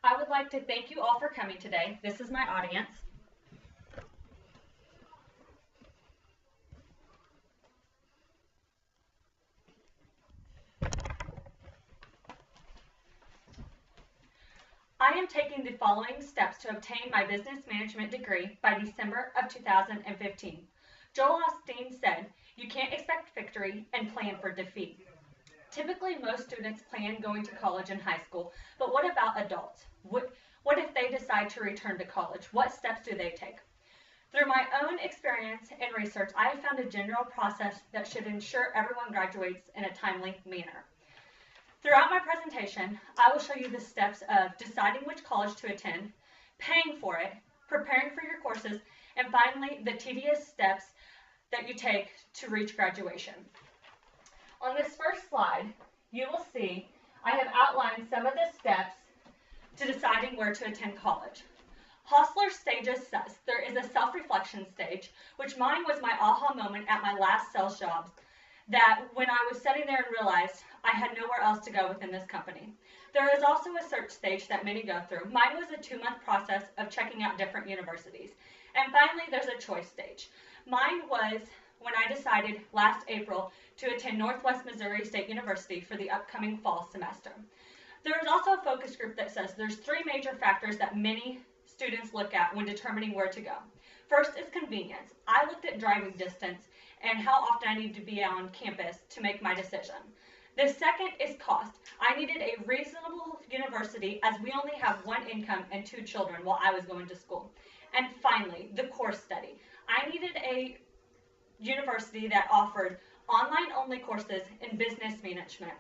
I would like to thank you all for coming today. This is my audience. I am taking the following steps to obtain my business management degree by December of 2015. Joel Osteen said, "You can't expect victory and plan for defeat." Typically, most students plan going to college and high school, but what about adults? What if they decide to return to college? What steps do they take? Through my own experience and research, I have found a general process that should ensure everyone graduates in a timely manner. Throughout my presentation, I will show you the steps of deciding which college to attend, paying for it, preparing for your courses, and finally, the tedious steps that you take to reach graduation. On this first slide, you will see I have outlined some of the steps to deciding where to attend college. Hostler stages says there is a self-reflection stage, which mine was my aha moment at my last sales job, that when I was sitting there and realized I had nowhere else to go within this company. There is also a search stage that many go through. Mine was a 2-month process of checking out different universities. And finally, there's a choice stage. Mine was when I decided last April to attend Northwest Missouri State University for the upcoming fall semester. There is also a focus group that says there's 3 major factors that many students look at when determining where to go. First is convenience. I looked at driving distance and how often I need to be on campus to make my decision. The second is cost. I needed a reasonable university as we only have 1 income and 2 children while I was going to school. And finally, the course study. I needed a university that offered online-only courses in business management.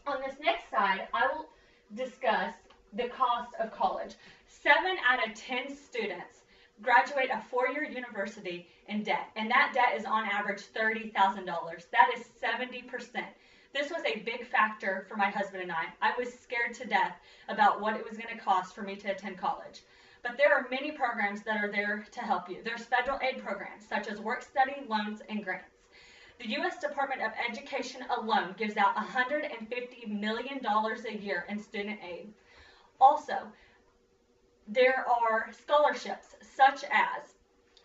On this next slide, I will discuss the cost of college. 7 out of 10 students graduate a 4-year university in debt, and that debt is on average $30,000. That is 70%. This was a big factor for my husband and I. I was scared to death about what it was going to cost for me to attend college. But there are many programs that are there to help you. There's federal aid programs such as work study, loans, and grants. The U.S. Department of Education alone gives out $150 million a year in student aid. Also, there are scholarships such as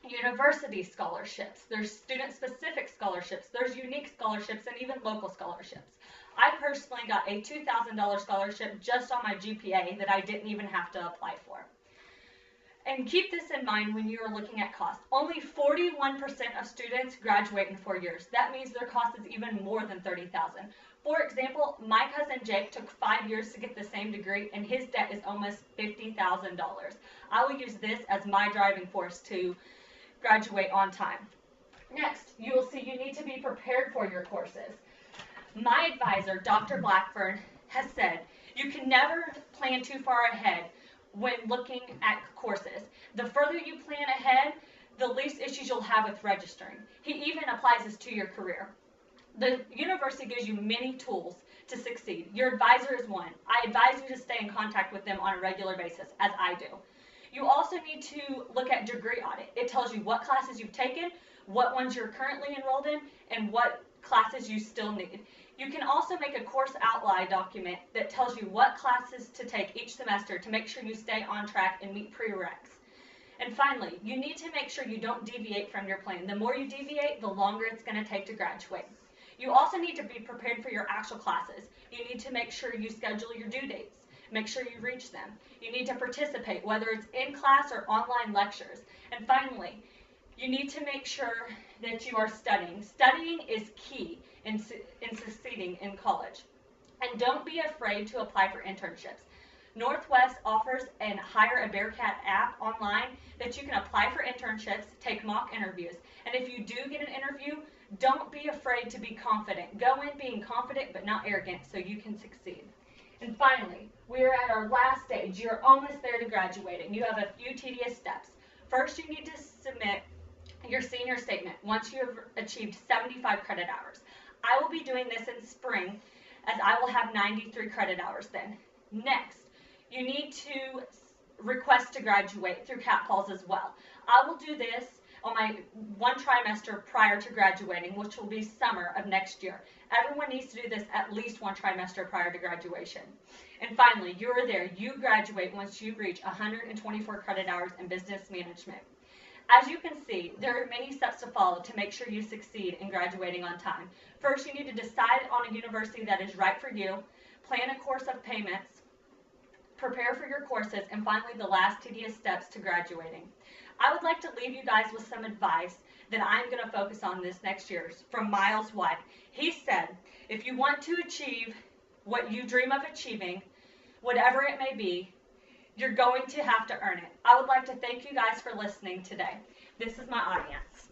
university scholarships, there's student-specific scholarships, there's unique scholarships, and even local scholarships. I personally got a $2,000 scholarship just on my GPA that I didn't even have to apply for. And keep this in mind when you are looking at cost. Only 41% of students graduate in 4 years. That means their cost is even more than $30,000. For example, my cousin Jake took 5 years to get the same degree, and his debt is almost $50,000. I will use this as my driving force to graduate on time. Next, you will see you need to be prepared for your courses. My advisor, Dr. Blackburn, has said you can never plan too far ahead when looking at courses. The further you plan ahead, the least issues you'll have with registering. He even applies this to your career. The university gives you many tools to succeed. Your advisor is one. I advise you to stay in contact with them on a regular basis, as I do. You also need to look at degree audit. It tells you what classes you've taken, what ones you're currently enrolled in, and what classes you still need. You can also make a course outline document that tells you what classes to take each semester to make sure you stay on track and meet prereqs. And finally, you need to make sure you don't deviate from your plan. The more you deviate, the longer it's going to take to graduate. You also need to be prepared for your actual classes. You need to make sure you schedule your due dates. Make sure you reach them. You need to participate, whether it's in class or online lectures. And finally, you need to make sure that you are studying. Studying is key in succeeding in college. And don't be afraid to apply for internships. Northwest offers and Hire a Bearcat app online that you can apply for internships, take mock interviews. And if you do get an interview, don't be afraid to be confident. Go in being confident but not arrogant so you can succeed. And finally, we are at our last stage. You're almost there to graduating. You have a few tedious steps. First, you need to submit your senior statement once you have achieved 75 credit hours. I will be doing this in spring as I will have 93 credit hours then. Next, you need to request to graduate through CAT Falls as well. I will do this on my one trimester prior to graduating, which will be summer of next year. Everyone needs to do this at least one trimester prior to graduation. And finally, you are there. You graduate once you reach 124 credit hours in business management. As you can see, there are many steps to follow to make sure you succeed in graduating on time. First, you need to decide on a university that is right for you, plan a course of payments, prepare for your courses, and finally the last tedious steps to graduating. I would like to leave you guys with some advice that I'm going to focus on this next year from Miles White. He said, if you want to achieve what you dream of achieving, whatever it may be, you're going to have to earn it. I would like to thank you guys for listening today. This is my audience.